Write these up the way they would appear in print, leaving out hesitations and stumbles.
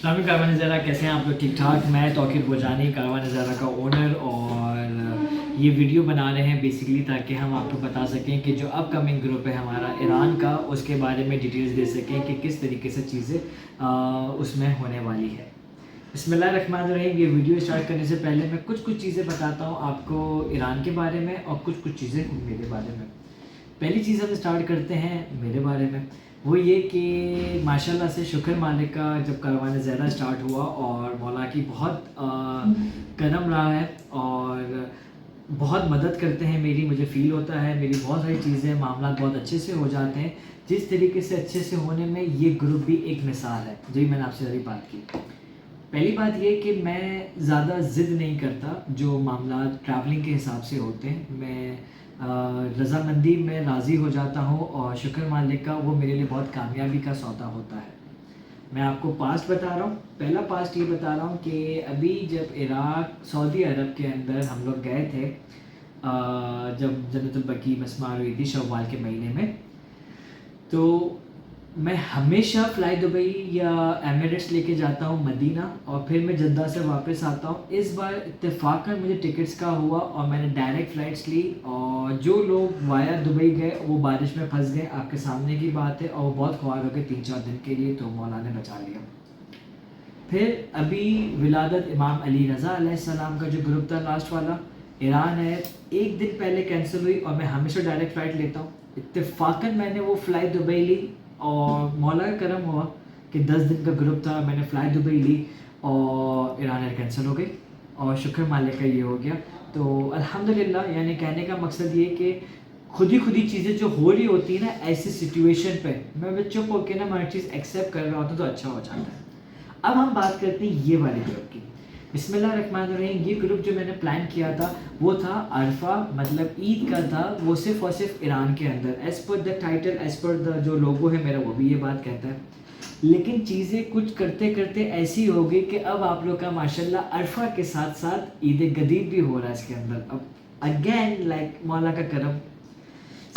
अस्सलाम वालेकुम कारवान ज़रा, कैसे हैं आप लोग? ठीक ठाक। मैं तौकीर बोजानी कारवान ज़रा का ओनर, और ये वीडियो बना रहे हैं बेसिकली ताकि हम आपको बता सकें कि जो अपकमिंग ग्रुप है हमारा ईरान का, उसके बारे में डिटेल्स दे सकें कि किस तरीके से चीज़ें उसमें होने वाली है। बिस्मिल्लाहिर्रहमानिर्रहीम। ये वीडियो स्टार्ट करने से पहले मैं कुछ चीज़ें बताता हूँ आपको ईरान के बारे में और कुछ चीज़ें मेरे बारे में। पहली चीज़ हम स्टार्ट करते हैं मेरे बारे में, वो ये कि माशाल्लाह से शुक्र मालिक का, जब कारवान ज़हरा स्टार्ट हुआ और मौला की बहुत करम रहा है और बहुत मदद करते हैं मेरी, मुझे फ़ील होता है मेरी बहुत सारी चीज़ें मामला बहुत अच्छे से हो जाते हैं। जिस तरीके से अच्छे से होने में ये ग्रुप भी एक मिसाल है। जी, मैंने आपसे सारी बात की। पहली बात ये कि मैं ज़्यादा ज़िद नहीं करता जो मामला ट्रैवलिंग के हिसाब से होते हैं। मैं रज़ामंदी में राज़ी हो जाता हूँ और शुक्र मालिक का वो मेरे लिए बहुत कामयाबी का सौदा होता है। मैं आपको पास्ट बता रहा हूँ। पहला पास्ट ये बता रहा हूँ कि अभी जब इराक़ सऊदी अरब के अंदर हम लोग गए थे, जब जन्नतुल बकी मस्मार हुई थी शव्वाल के महीने में, तो मैं हमेशा फ़्लाई दुबई या एमिरेट्स लेके जाता हूँ मदीना, और फिर मैं जद्दा से वापस आता हूँ। इस बार इत्तेफाकन मुझे टिकट्स का हुआ और मैंने डायरेक्ट फ़्लाइट्स ली, और जो लोग वाया दुबई गए वो बारिश में फंस गए, आपके सामने की बात है, और वो बहुत ख्वार हो गए 3-4 दिन के लिए, तो मौला ने बचा लिया। फिर अभी विलादत इमाम अली रज़ा अलैहिस्सलाम का जो ग्रुप था लास्ट वाला, ईरान है, एक दिन पहले कैंसिल हुई, और मैं हमेशा डायरेक्ट फ़्लाइट लेता हूँ। इत्तेफाकन मैंने वो फ़्लाइट दुबई ली, और मौला का करम हुआ कि 10 दिन का ग्रुप था, मैंने फ़्लाइट दुबई ली और ईरान एयर कैंसिल हो गई, और शुक्र मालिक का ये हो गया। तो अल्हम्दुलिल्लाह, यानी कहने का मकसद ये कि खुद ही चीज़ें जो हो रही होती है ना ऐसी सिचुएशन पे, मैं चुप होकर ना हर चीज़ एक्सेप्ट कर रहा होता तो अच्छा हो जाता है। अब हम बात करते हैं ये वाले ग्रुप की। बिस्मिल्लाहिर्रहमानिर्रहीम। ये ग्रुप जो मैंने प्लान किया था वो था अरफा, मतलब ईद का था, वो सिर्फ़ और सिर्फ ईरान के अंदर, as per the title, as per the जो लोगो है मेरा, वो भी ये बात कहता है। लेकिन चीज़ें कुछ करते करते ऐसी हो गई कि अब आप लोग का माशाल्लाह अरफा के साथ साथ ईद गदीर भी हो रहा है इसके अंदर। अब अगेन लाइक मौला का करम,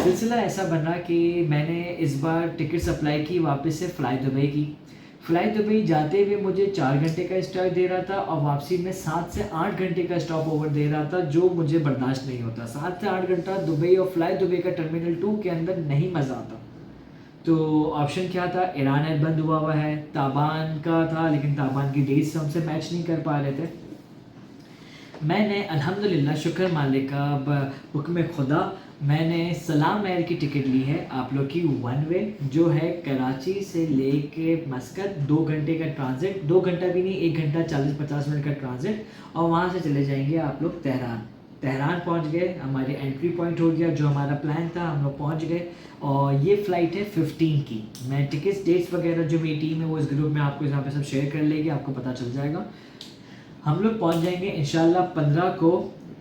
सिलसिला ऐसा बना कि मैंने इस बार टिकट्स अप्लाई की वापस से फ़्लाई दुबई की। फ़्लाई दुबई जाते हुए मुझे 4 घंटे का स्टॉप दे रहा था, और वापसी में 7 से 8 घंटे का स्टॉप ओवर दे रहा था, जो मुझे बर्दाश्त नहीं होता। 7 से 8 घंटा दुबई, और फ़्लाई दुबई का टर्मिनल 2 के अंदर नहीं मज़ा आता। तो ऑप्शन क्या था? ईरान एयर बंद हुआ है, ताबान का था, लेकिन ताबान की डेट्स हमसे मैच नहीं कर पा रहे थे। मैंने अल्हम्दुलिल्लाह शुक्र मालिक का हुक्म खुदा, मैंने सलाम एयर की टिकट ली है आप लोग की, वन वे, जो है कराची से लेके मस्कत, 2 घंटे का ट्रांजिट, 2 घंटा भी नहीं, 1 घंटा 40-50 मिनट का ट्रांजिट, और वहाँ से चले जाएंगे आप लोग तेहरान। तेहरान पहुँच गए, हमारी एंट्री पॉइंट हो गया, जो हमारा प्लान था हम लोग पहुँच गए। और ये फ़्लाइट है 15 की। मैं टिकट्स, डेट्स वगैरह जो मेरी टीम है वो इस ग्रुप में आपको यहाँ पे सब शेयर कर लेगी, आपको पता चल जाएगा। हम लोग पहुंच जाएंगे इंशाल्लाह 15 को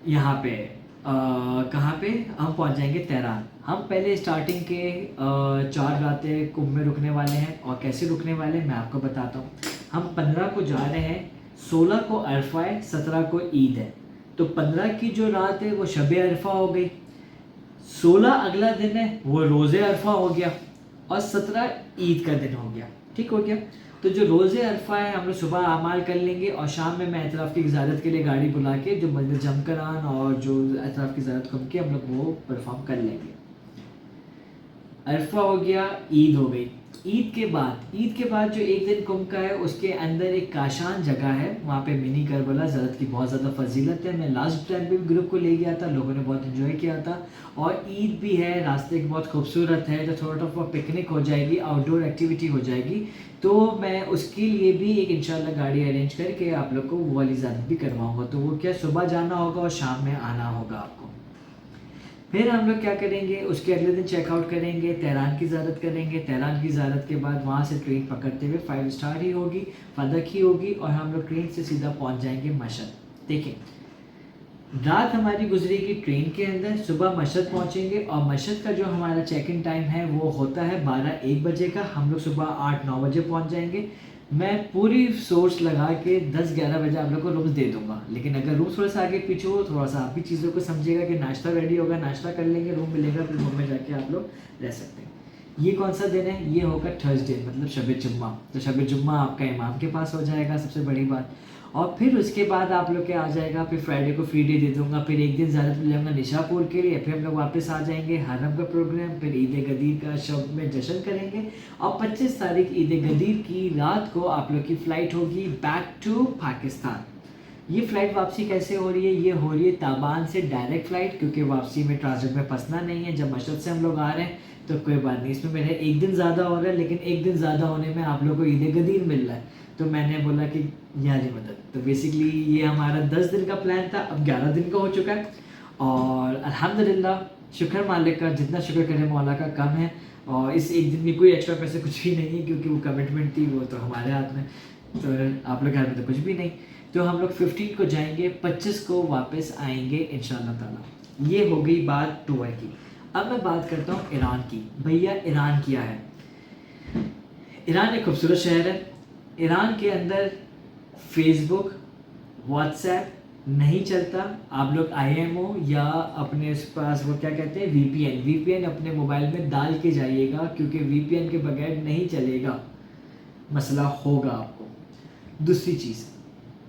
यहाँ पे, कहाँ पे हम पहुंच जाएंगे? तेहरान। हम पहले स्टार्टिंग के 4 रातें कुंभ में रुकने वाले हैं, और कैसे रुकने वाले हैं मैं आपको बताता हूँ। हम 15 को जा रहे हैं, 16 को अरफा है, 17 को ईद है। तो 15 की जो रात है वो शब अरफा हो गई, 16 अगला दिन है वो रोज़े अरफा हो गया, और 17 ईद का दिन हो गया। ठीक हो गया। तो जो रोज़े अरफा है हम लोग सुबह आमाल कर लेंगे, और शाम में मैं एतराफ़ की ज़ियारत के लिए गाड़ी बुला के जो मस्जिद जमकरान और जो एतराफ़ की ज़ियारत कुम के हम लोग वो परफॉर्म कर लेंगे। अरफा हो गया, ईद हो गई। ईद के बाद जो एक दिन कुंभ का है उसके अंदर एक काशान जगह है, वहाँ पे मिनी करबला ज़रत की बहुत ज़्यादा फजीलत है। मैं लास्ट टाइम भी ग्रुप को ले गया था, लोगों ने बहुत इन्जॉय किया था, और ईद भी है, रास्ते की बहुत खूबसूरत है, तो थोड़ा सा पिकनिक हो जाएगी, आउटडोर एक्टिविटी हो जाएगी। तो मैं उसके लिए भी एक इंशाल्लाह गाड़ी अरेंज करके आप लोग को वो वाली ज़्यारत भी करवाऊँगा। तो वो क्या, सुबह जाना होगा और शाम में आना होगा आपको। फिर हम लोग क्या करेंगे, उसके अगले दिन चेकआउट करेंगे, तेहरान की ज़ियारत करेंगे। तेहरान की ज़ियारत के बाद वहाँ से ट्रेन पकड़ते हुए 5 स्टार ही होगी, फदक ही होगी, और हम लोग ट्रेन से सीधा पहुँच जाएंगे मशहद। देखिए, रात हमारी गुजरेगी ट्रेन के अंदर, सुबह मशहद पहुँचेंगे, और मशहद का जो हमारा चेक इन टाइम है वो होता है 12-1 बजे का। हम लोग सुबह 8-9 बजे पहुँच जाएंगे। मैं पूरी सोर्स लगा के 10-11 बजे आप लोग को रूम्स दे दूंगा, लेकिन अगर रूम थोड़ा सा आगे पीछे हो, थोड़ा सा आप भी चीज़ों को समझिएगा कि नाश्ता रेडी होगा, नाश्ता कर लेंगे, रूम मिलेगा, फिर रूम में जाके आप लोग रह सकते हैं। ये कौन सा दिन है? ये होगा थर्सडे, मतलब शब जुम्मा। तो शब जुम्मा आपका इमाम के पास हो जाएगा, सबसे बड़ी बात। और फिर उसके बाद आप लोग के आ जाएगा, फिर फ्राइडे को फ्री डे दे दूंगा, फिर एक दिन ज़्यादा ले जाऊँगा निशापुर के लिए, फिर हम लोग वापस आ जाएंगे हरम का प्रोग्राम, फिर ईद गदीर का शब में जश्न करेंगे। और 25 तारीख ईद गदीर की रात को आप लोग की फ़्लाइट होगी बैक टू पाकिस्तान। ये फ़्लाइट वापसी कैसे हो रही है? ये हो रही है ताबान से डायरेक्ट फ़्लाइट, क्योंकि वापसी में ट्रांजिट में फंसना नहीं है। जब मशहद से हम लोग आ रहे हैं तो कोई बात नहीं, इसमें मेरे एक दिन ज़्यादा हो रहा है, लेकिन एक दिन ज़्यादा होने में आप लोग को ईद गदीर मिल रहा है। तो मैंने बोला कि यारी मदद। तो बेसिकली ये हमारा 10 दिन का प्लान था, अब 11 दिन का हो चुका है। और अल्हम्दुलिल्लाह, शुक्र मालिक का, जितना शुक्र करें मौला का कम है। और इस एक दिन में कोई एक्स्ट्रा पैसे कुछ भी नहीं है, क्योंकि वो कमिटमेंट थी, वो तो हमारे हाथ में, तो आप लोग के हाथ में तो कुछ भी नहीं। तो हम लोग 15 को जाएंगे, 25 को वापस आएंगे इंशाल्लाह ताला। ये हो गई बात टूर की। अब मैं बात करता हूँ ईरान की। भैया ईरान क्या है? ईरान एक खूबसूरत शहर है। ईरान के अंदर फेसबुक, व्हाट्सएप नहीं चलता। आप लोग IMO या अपने पास वो क्या कहते हैं VPN अपने मोबाइल में डाल के जाइएगा, क्योंकि VPN के बगैर नहीं चलेगा, मसला होगा आपको। दूसरी चीज़,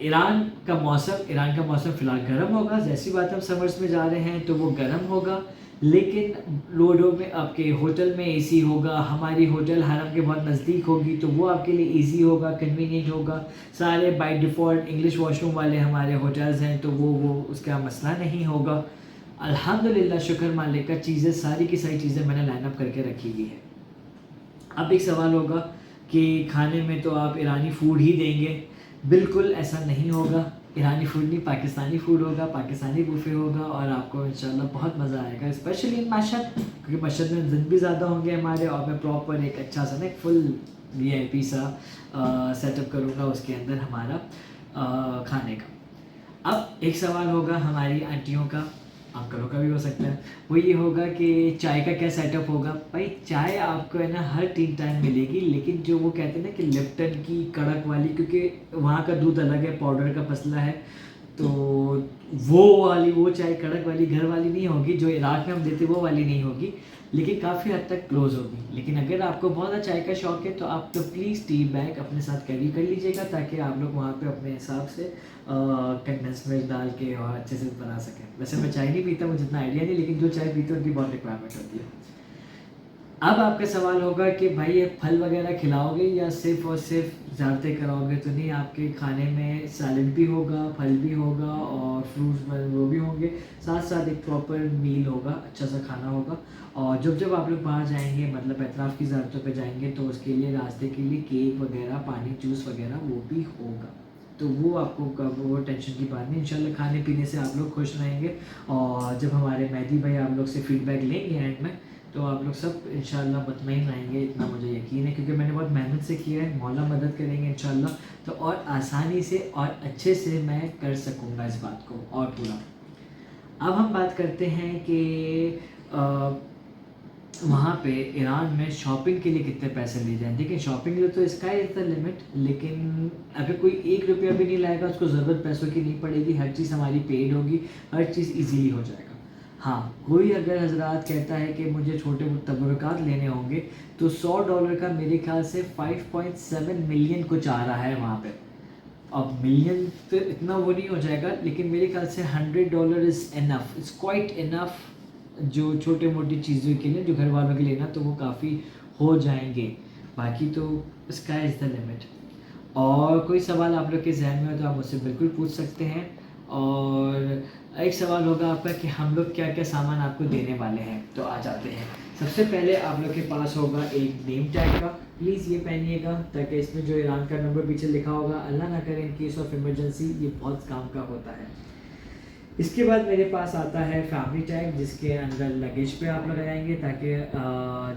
ईरान का मौसम फ़िलहाल गर्म होगा। जैसी बात हम समर्स में जा रहे हैं तो वो गर्म होगा, लेकिन रोडों में आपके होटल में AC होगा। हमारी होटल हरम के बहुत नज़दीक होगी, तो वो आपके लिए ईजी होगा, कन्वीनियंट होगा। सारे बाय डिफ़ॉल्ट इंग्लिश वॉशरूम वाले हमारे होटल्स हैं, तो वो उसका मसला नहीं होगा। अल्हम्दुलिल्लाह, शुक्र मालिक का, चीज़ें सारी की सारी चीज़ें मैंने लाइन अप करके रखी हुई है। अब एक सवाल होगा कि खाने में तो आप ईरानी फूड ही देंगे। बिल्कुल ऐसा नहीं होगा। ईरानी फूड नहीं, पाकिस्तानी फूड होगा, पाकिस्तानी बुफे होगा, और आपको इंशाल्लाह बहुत मज़ा आएगा, स्पेशली इन मशहद, क्योंकि मशहद में दिन भी ज़्यादा होंगे हमारे। और मैं प्रॉपर एक अच्छा सा ना फुल VIP सा सेटअप करूँगा उसके अंदर हमारा खाने का। अब एक सवाल होगा हमारी आंटियों का, अंकलों का भी हो सकता है, वो ये होगा कि चाय का क्या सेटअप होगा। भाई चाय आपको है ना हर 3 टाइम मिलेगी, लेकिन जो वो कहते हैं ना कि लिप्टन की कड़क वाली, क्योंकि वहाँ का दूध अलग है, पाउडर का मसला है, तो वो चाय कड़क वाली घर वाली नहीं होगी, जो इराक में हम देते वो वाली नहीं होगी, लेकिन काफ़ी हद तक क्लोज होगी। लेकिन अगर आपको बहुत ज़्यादा चाय का शौक है तो आप तो प्लीज़ टी बैग अपने साथ कैरी कर लीजिएगा, ताकि आप लोग वहाँ पे अपने हिसाब से कंडेंस मिल्क डाल के और अच्छे से बना सकें। वैसे मैं चाय नहीं पीता, मुझे जितना आइडिया नहीं, लेकिन जो चाय पीते हैं उनकी बहुत रिक्वायरमेंट होती है। अब आपका सवाल होगा कि भाई ये फल वगैरह खिलाओगे या सिर्फ और सिर्फ ज़्यारतें कराओगे? तो नहीं, आपके खाने में सैलड भी होगा, फल भी होगा, और फ्रूट्स वो भी होंगे, साथ साथ एक प्रॉपर मील होगा, अच्छा सा खाना होगा। और जब आप लोग बाहर जाएंगे, मतलब एतराफ़ की ज़्यारतों पे जाएंगे, तो उसके लिए रास्ते के लिए केक वगैरह, पानी, जूस वगैरह वो भी होगा। तो वो आपको वो टेंशन की बात नहीं, इंशाल्लाह खाने पीने से आप लोग खुश रहेंगे। और जब हमारे मेहदी भाई आप लोग से फीडबैक लेंगे एंड में, तो आप लोग सब इंशाल्लाह मुतमईन रहेंगे, इतना मुझे यकीन है, क्योंकि मैंने बहुत मेहनत से किया है। मौला मदद करेंगे इंशाल्लाह, तो और आसानी से और अच्छे से मैं कर सकूँगा इस बात को और पूरा। अब हम बात करते हैं कि वहाँ पे ईरान में शॉपिंग के लिए कितने पैसे लिए जाएँ। देखिए, शॉपिंग के लिए तो इसका इज़ द लिमिट, लेकिन अगर कोई 1 रुपया भी नहीं लाएगा, उसको ज़रूरत पैसों की नहीं पड़ेगी, हर चीज़ हमारी पेड होगी, हर चीज़ ईज़िली हो जाएगा। हाँ, कोई अगर हज़रात कहता है कि मुझे छोटे तबरुकात लेने होंगे, तो $100 का मेरे ख्याल से 5.7 मिलियन कुछ आ रहा है वहाँ पे। अब मिलियन तो इतना वो नहीं हो जाएगा, लेकिन मेरे ख्याल से $100 is enough, it's quite enough, जो छोटे मोटी चीज़ों के लिए, जो घर वालों के लिए ना, तो वो काफ़ी हो जाएंगे। बाकी तो स्काई इज़ द लिमिट। और कोई सवाल आप लोग के जहन में हो तो आप मुझसे बिल्कुल पूछ सकते हैं। और एक सवाल होगा आपका कि हम लोग क्या क्या सामान आपको देने वाले हैं, तो आ जाते हैं। सबसे पहले आप लोग के पास होगा एक नेम टैग का, प्लीज़ ये पहनिएगा, ताकि इसमें जो ईरान का नंबर पीछे लिखा होगा, अल्लाह ना करे इन केस ऑफ इमरजेंसी, ये बहुत काम का होता है। इसके बाद मेरे पास आता है फैमिली टैग, जिसके अंदर लगेज पे आप लोग लगाएंगे, ताकि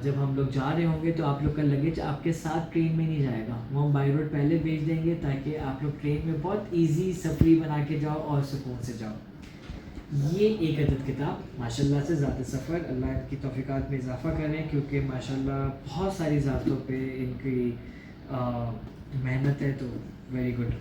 जब हम लोग जा रहे होंगे तो आप लोग का लगेज आपके साथ ट्रेन में नहीं जाएगा, वो हम बाई रोड पहले भेज देंगे, ताकि आप लोग ट्रेन में बहुत इजी सफरी बना के जाओ और सुकून से जाओ। ये एक अदद किताब, माशाल्लाह से ज़ात सफ़र, अल्लाह की तौफ़ीक़ात में इजाफ़ा करें, क्योंकि माशाल्लाह बहुत सारी ज़ातों पे इनकी मेहनत है, तो वेरी गुड।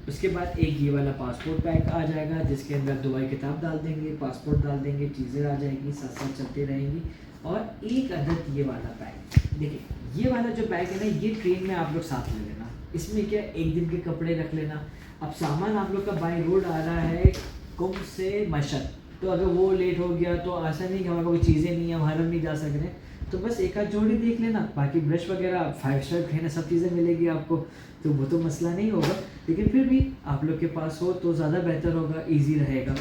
उसके बाद एक ये वाला पासपोर्ट पैक आ जाएगा, जिसके अंदर दुआई किताब डाल देंगे, पासपोर्ट डाल देंगे, चीज़ें आ जाएंगी, साथ साथ चलती रहेंगी। और एक अदद ये वाला बैग। देखिए ये वाला जो बैग है ना, ये ट्रेन में आप लोग साथ ले लेना। इसमें क्या, एक दिन के कपड़े रख लेना। अब सामान आप लोग का बाई रोड आ रहा है कुंभ से मशहद, तो अगर वो लेट हो गया तो ऐसा नहीं कि हमारे कोई चीज़ें नहीं है, हम हरम नहीं जा सक रहे, तो बस एक आध जोड़ी देख लेना। बाकी ब्रश वगैरह 5 स्टार खाना सब चीज़ें मिलेगी आपको, तो वो तो मसला नहीं होगा। लेकिन फिर भी आप लोग के पास हो तो ज़्यादा बेहतर होगा, इजी रहेगा।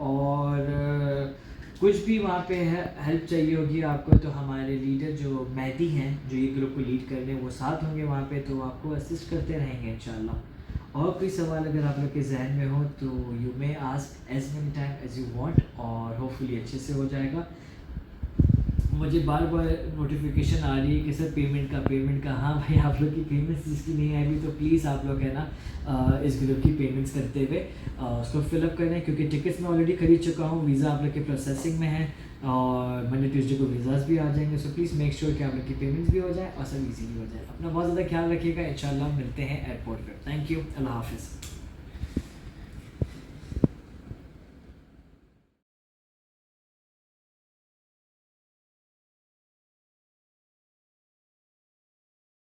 और कुछ भी वहाँ पे है हेल्प चाहिए होगी आपको, तो हमारे लीडर जो मेहदी हैं, जो ये ग्रुप को लीड कर रहे हैं, वो साथ होंगे वहाँ पे, तो आपको असिस्ट करते रहेंगे इंशाल्लाह। और कोई सवाल अगर आप लोग के जहन में हो तो you may ask as many time as you want, और होपफुली अच्छे से हो जाएगा। मुझे बार बार नोटिफिकेशन आ रही है कि सर पेमेंट का। हाँ भाई, आप लोग की पेमेंट्स जिसकी नहीं आई अभी, तो प्लीज़ आप लोग है ना इस ग्रुप की पेमेंट्स करते हुए उसको फिलअप करें, क्योंकि टिकट्स मैं ऑलरेडी खरीद चुका हूँ। वीज़ा आप लोग के प्रोसेसिंग में है और मंडे ट्यूसडे को वीज़ास भी आ जाएंगे। सो प्लीज़ मेक श्योर कि आप लोग की पेमेंट्स भी हो जाए और सब ईजीली हो जाए। अपना बहुत ज़्यादा ख्याल रखिएगा। इंशाल्लाह मिलते हैं एयरपोर्ट पर। थैंक यू, अल्लाह हाफिज़।